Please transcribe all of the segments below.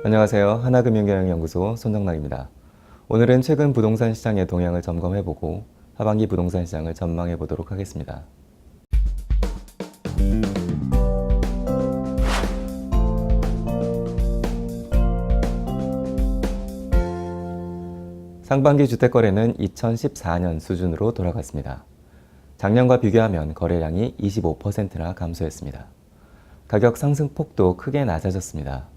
안녕하세요. 하나금융경영연구소 손정락입니다. 오늘은 최근 부동산 시장의 동향을 점검해보고 하반기 부동산 시장을 전망해보도록 하겠습니다. 상반기 주택거래는 2014년 수준으로 돌아갔습니다. 작년과 비교하면 거래량이 25%나 감소했습니다. 가격 상승폭도 크게 낮아졌습니다.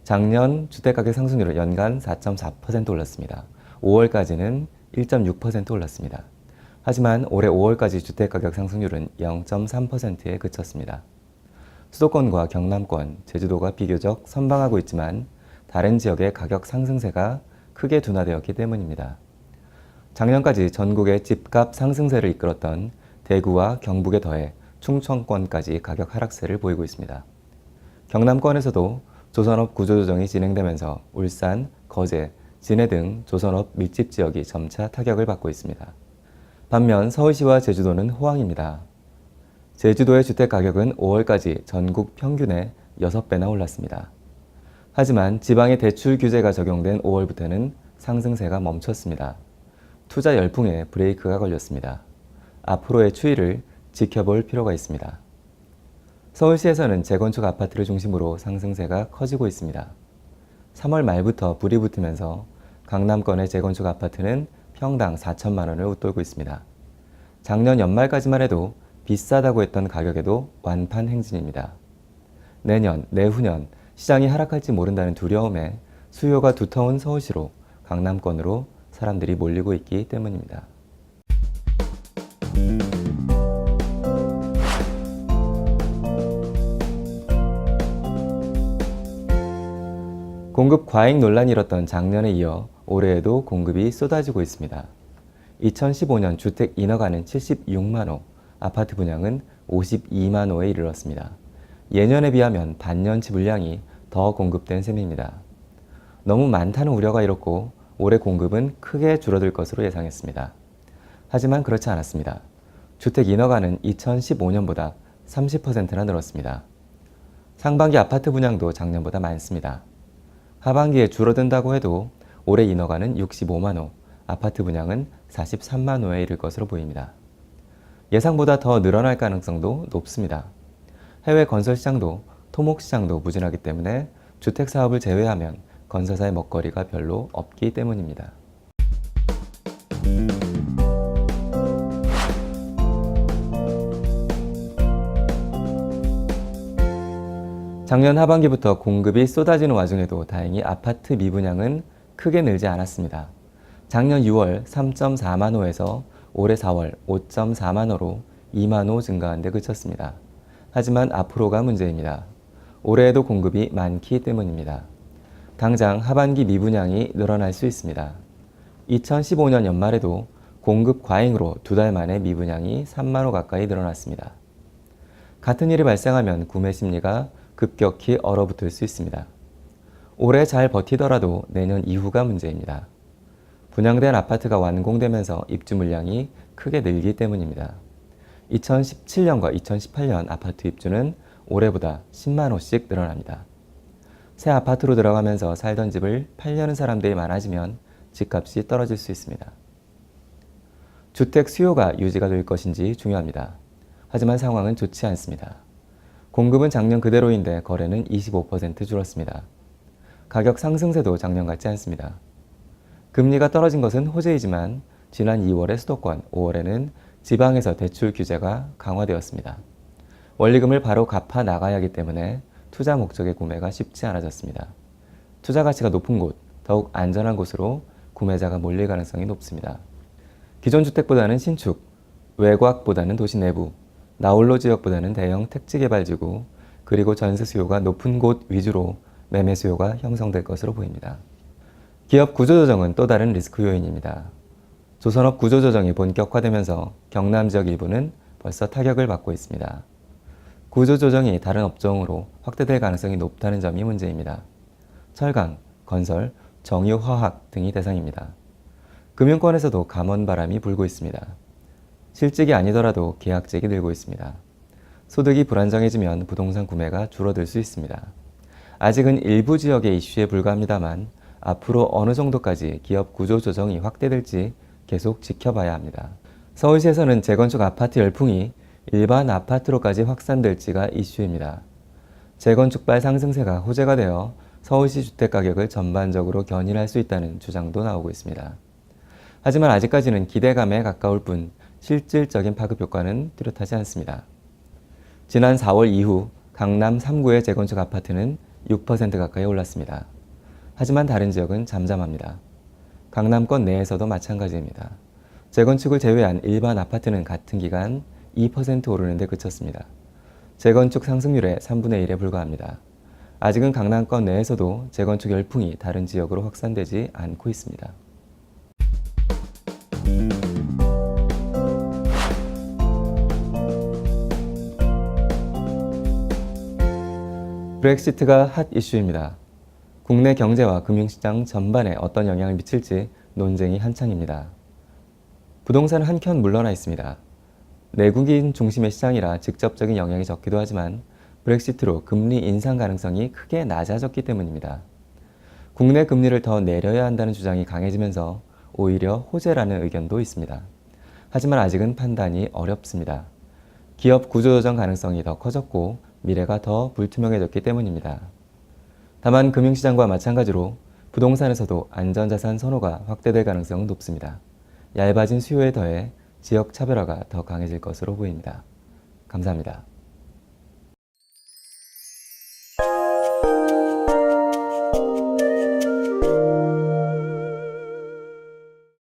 작년 주택가격 상승률은 연간 4.4% 올랐습니다. 5월까지는 1.6% 올랐습니다. 하지만 올해 5월까지 주택가격 상승률은 0.3%에 그쳤습니다. 수도권과 경남권, 제주도가 비교적 선방하고 있지만 다른 지역의 가격 상승세가 크게 둔화되었기 때문입니다. 작년까지 전국의 집값 상승세를 이끌었던 대구와 경북에 더해 충청권까지 가격 하락세를 보이고 있습니다. 경남권에서도 조선업 구조조정이 진행되면서 울산, 거제, 진해 등 조선업 밀집 지역이 점차 타격을 받고 있습니다. 반면 서울시와 제주도는 호황입니다. 제주도의 주택가격은 5월까지 전국 평균의 6배나 올랐습니다. 하지만 지방의 대출 규제가 적용된 5월부터는 상승세가 멈췄습니다. 투자 열풍에 브레이크가 걸렸습니다. 앞으로의 추이를 지켜볼 필요가 있습니다. 서울시에서는 재건축 아파트를 중심으로 상승세가 커지고 있습니다. 3월 말부터 불이 붙으면서 강남권의 재건축 아파트는 평당 4천만 원을 웃돌고 있습니다. 작년 연말까지만 해도 비싸다고 했던 가격에도 완판 행진입니다. 내년, 내후년 시장이 하락할지 모른다는 두려움에 수요가 두터운 서울시로 강남권으로 사람들이 몰리고 있기 때문입니다. 공급 과잉 논란이 일었던 작년에 이어 올해에도 공급이 쏟아지고 있습니다. 2015년 주택 인허가는 76만 호, 아파트 분양은 52만 호에 이르렀습니다. 예년에 비하면 반년치 물량이 더 공급된 셈입니다. 너무 많다는 우려가 일었고 올해 공급은 크게 줄어들 것으로 예상했습니다. 하지만 그렇지 않았습니다. 주택 인허가는 2015년보다 30%나 늘었습니다. 상반기 아파트 분양도 작년보다 많습니다. 하반기에 줄어든다고 해도 올해 인허가는 65만 호, 아파트 분양은 43만 호에 이를 것으로 보입니다. 예상보다 더 늘어날 가능성도 높습니다. 해외 건설 시장도 토목 시장도 부진하기 때문에 주택 사업을 제외하면 건설사의 먹거리가 별로 없기 때문입니다. 작년 하반기부터 공급이 쏟아지는 와중에도 다행히 아파트 미분양은 크게 늘지 않았습니다. 작년 6월 3.4만 호에서 올해 4월 5.4만 호로 2만 호 증가한 데 그쳤습니다. 하지만 앞으로가 문제입니다. 올해에도 공급이 많기 때문입니다. 당장 하반기 미분양이 늘어날 수 있습니다. 2015년 연말에도 공급 과잉으로 2달 만에 미분양이 3만 호 가까이 늘어났습니다. 같은 일이 발생하면 구매 심리가 급격히 얼어붙을 수 있습니다. 올해 잘 버티더라도 내년 이후가 문제입니다. 분양된 아파트가 완공되면서 입주 물량이 크게 늘기 때문입니다. 2017년과 2018년 아파트 입주는 올해보다 10만 호씩 늘어납니다. 새 아파트로 들어가면서 살던 집을 팔려는 사람들이 많아지면 집값이 떨어질 수 있습니다. 주택 수요가 유지가 될 것인지 중요합니다. 하지만 상황은 좋지 않습니다. 공급은 작년 그대로인데 거래는 25% 줄었습니다. 가격 상승세도 작년 같지 않습니다. 금리가 떨어진 것은 호재이지만 지난 2월에 수도권, 5월에는 지방에서 대출 규제가 강화되었습니다. 원리금을 바로 갚아 나가야 하기 때문에 투자 목적의 구매가 쉽지 않아졌습니다. 투자 가치가 높은 곳, 더욱 안전한 곳으로 구매자가 몰릴 가능성이 높습니다. 기존 주택보다는 신축, 외곽보다는 도시 내부, 나홀로 지역보다는 대형 택지 개발지구, 그리고 전세 수요가 높은 곳 위주로 매매 수요가 형성될 것으로 보입니다. 기업 구조조정은 또 다른 리스크 요인입니다. 조선업 구조조정이 본격화되면서 경남 지역 일부는 벌써 타격을 받고 있습니다. 구조조정이 다른 업종으로 확대될 가능성이 높다는 점이 문제입니다. 철강, 건설, 정유화학 등이 대상입니다. 금융권에서도 감원바람이 불고 있습니다. 실직이 아니더라도 계약직이 늘고 있습니다. 소득이 불안정해지면 부동산 구매가 줄어들 수 있습니다. 아직은 일부 지역의 이슈에 불과합니다만 앞으로 어느 정도까지 기업 구조 조정이 확대될지 계속 지켜봐야 합니다. 서울시에서는 재건축 아파트 열풍이 일반 아파트로까지 확산될지가 이슈입니다. 재건축발 상승세가 호재가 되어 서울시 주택가격을 전반적으로 견인할 수 있다는 주장도 나오고 있습니다. 하지만 아직까지는 기대감에 가까울 뿐 실질적인 파급 효과는 뚜렷하지 않습니다. 지난 4월 이후 강남 3구의 재건축 아파트는 6% 가까이 올랐습니다. 하지만 다른 지역은 잠잠합니다. 강남권 내에서도 마찬가지입니다. 재건축을 제외한 일반 아파트는 같은 기간 2% 오르는 데 그쳤습니다. 재건축 상승률의 3분의 1에 불과합니다. 아직은 강남권 내에서도 재건축 열풍이 다른 지역으로 확산되지 않고 있습니다. 브렉시트가 핫 이슈입니다. 국내 경제와 금융시장 전반에 어떤 영향을 미칠지 논쟁이 한창입니다. 부동산은 한켠 물러나 있습니다. 내국인 중심의 시장이라 직접적인 영향이 적기도 하지만 브렉시트로 금리 인상 가능성이 크게 낮아졌기 때문입니다. 국내 금리를 더 내려야 한다는 주장이 강해지면서 오히려 호재라는 의견도 있습니다. 하지만 아직은 판단이 어렵습니다. 기업 구조조정 가능성이 더 커졌고 미래가 더 불투명해졌기 때문입니다. 다만 금융시장과 마찬가지로 부동산에서도 안전자산 선호가 확대될 가능성은 높습니다. 얇아진 수요에 더해 지역 차별화가 더 강해질 것으로 보입니다. 감사합니다.